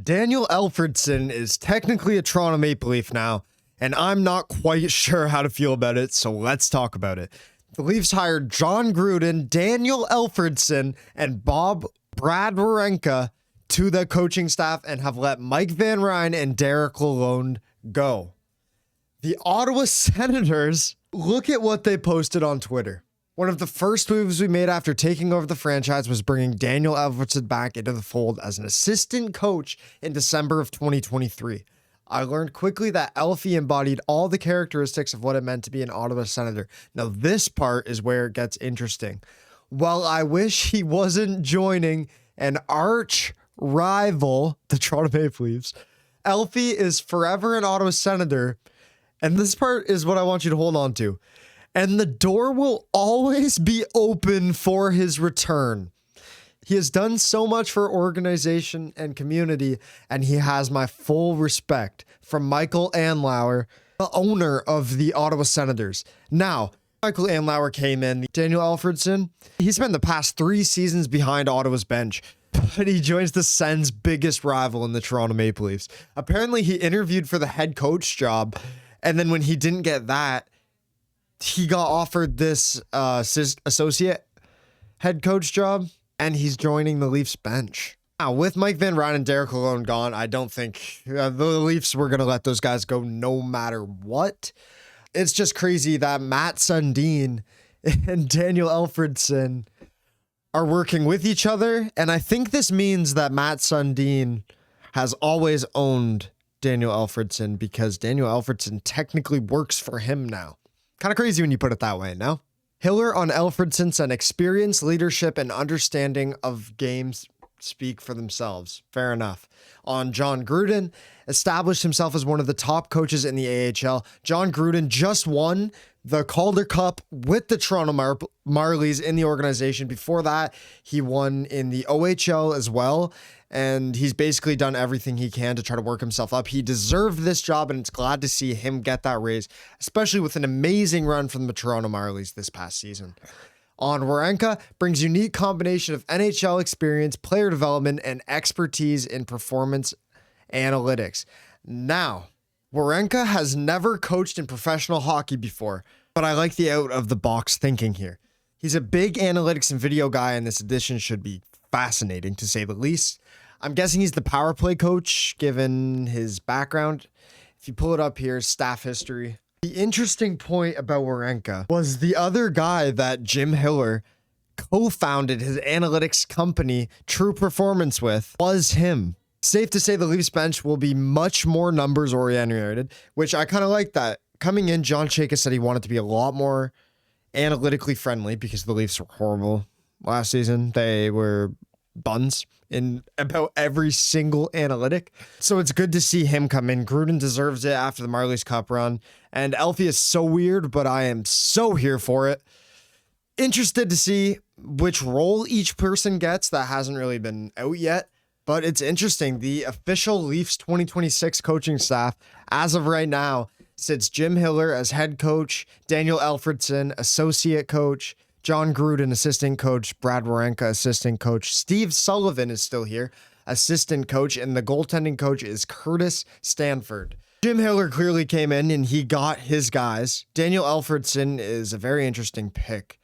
Daniel Alfredsson is technically a Toronto Maple Leaf now, and I'm not quite sure how to feel about it, so let's talk about it. The Leafs hired John Gruden, Daniel Alfredsson, and Brad Werenka to the coaching staff and have let Mike Van Ryn and Derek Lalonde go. The Ottawa Senators, look at what they posted on Twitter. One of the first moves we made after taking over the franchise was bringing Daniel Alfredsson back into the fold as an assistant coach in December of 2023. I learned quickly that Alfie embodied all the characteristics of what it meant to be an Ottawa Senator. Now, this part is where it gets interesting. While I wish he wasn't joining an arch rival, the Toronto Maple Leafs, Alfie is forever an Ottawa Senator. And this part is what I want you to hold on to. And the door will always be open for his return. He has done so much for organization and community, and he has my full respect. From Michael Andlauer, the owner of the Ottawa Senators. Now, Michael Andlauer came in. Daniel Alfredsson, he spent the past 3 seasons behind Ottawa's bench, but he joins the Sens' biggest rival in the Toronto Maple Leafs. Apparently, he interviewed for the head coach job, and then when he didn't get that, he got offered this associate head coach job, and he's joining the Leafs bench. Now, with Mike Van Ryn and Derek Lalonde gone, I don't think the Leafs were going to let those guys go no matter what. It's just crazy that Matt Sundin and Daniel Alfredsson are working with each other, and I think this means that Matt Sundin has always owned Daniel Alfredsson because Daniel Alfredsson technically works for him now. Kind of crazy when you put it that way, no? Hiller on Alfredsson said experience, leadership, and understanding of games speak for themselves. Fair enough. On John Gruden, established himself as one of the top coaches in the AHL. John Gruden just won the Calder Cup with the Toronto Marlies in the organization. Before that, he won in the OHL as well. And he's basically done everything he can to try to work himself up. He deserved this job, and it's glad to see him get that raise, especially with an amazing run from the Toronto Marlies this past season. On Werenka, brings unique combination of NHL experience, player development, and expertise in performance analytics. Now, Werenka has never coached in professional hockey before, but I like the out-of-the-box thinking here. He's a big analytics and video guy, and this addition should be fascinating, to say the least. I'm guessing he's the power play coach, given his background. If you pull it up here, staff history. The interesting point about Werenka was the other guy that Jim Hiller co-founded his analytics company, True Performance, with, was him. Safe to say the Leafs bench will be much more numbers oriented, which I kind of like that. Coming in, John Chayka said he wanted to be a lot more analytically friendly because the Leafs were horrible last season. They were buns in about every single analytic. So it's good to see him come in. Gruden deserves it after the Marlies Cup run. And Alfie is so weird, but I am so here for it. Interested to see which role each person gets. That hasn't really been out yet. But it's interesting. The official Leafs 2026 coaching staff, as of right now, sits Jim Hiller as head coach, Daniel Alfredsson, associate coach, John Gruden, assistant coach, Brad Werenka, assistant coach, Steve Sullivan is still here, assistant coach, and the goaltending coach is Curtis Stanford. Jim Hiller clearly came in and he got his guys. Daniel Alfredsson is a very interesting pick.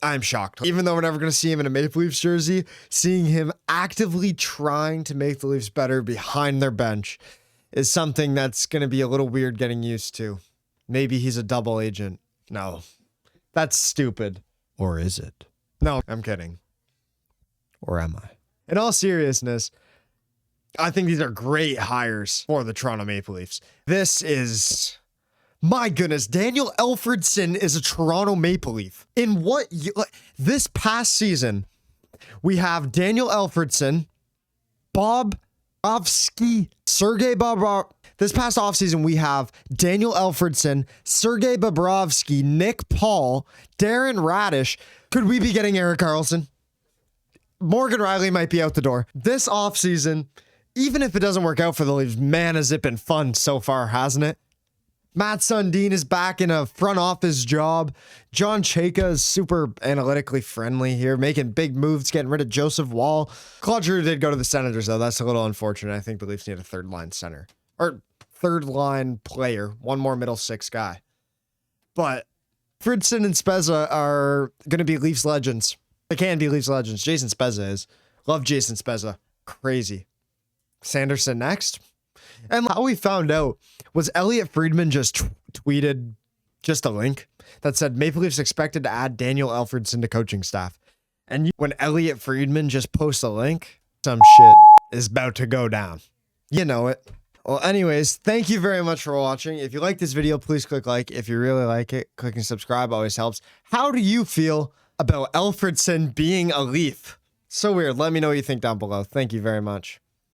I'm shocked. Even though we're never going to see him in a Maple Leafs jersey, seeing him actively trying to make the Leafs better behind their bench is something that's going to be a little weird getting used to. Maybe he's a double agent. No. That's stupid. Or is it? No, I'm kidding. Or am I? In all seriousness, I think these are great hires for the Toronto Maple Leafs. This is... My goodness, Daniel Alfredsson is a Toronto Maple Leaf. In what... This past season, we have Daniel Alfredsson, Bobrovsky, Sergei Bobrovsky. This past offseason, we have Daniel Alfredsson, Sergei Bobrovsky, Nick Paul, Darren Radish. Could we be getting Erik Karlsson? Morgan Riley might be out the door. This offseason, even if it doesn't work out for the Leafs, man, has it been fun so far, hasn't it? Matt Sundin is back in a front office job. John Chayka is super analytically friendly here, making big moves, getting rid of Joseph Wall. Claude Giroux did go to the Senators, though. That's a little unfortunate. I think the Leafs need a third-line center. Or third-line player. One more middle six guy. But Alfredsson and Spezza are going to be Leafs legends. They can be Leafs legends. Jason Spezza is. Love Jason Spezza. Crazy. Sanderson next. And how we found out was Elliot Friedman just tweeted just a link that said Maple Leafs expected to add Daniel Alfredsson to coaching staff. And when Elliot Friedman just posts a link, some shit is about to go down. You know it. Well, anyways, thank you very much for watching. If you like this video, please click like. If you really like it, clicking subscribe always helps. How do you feel about Alfredsson being a Leaf? So weird. Let me know what you think down below. Thank you very much.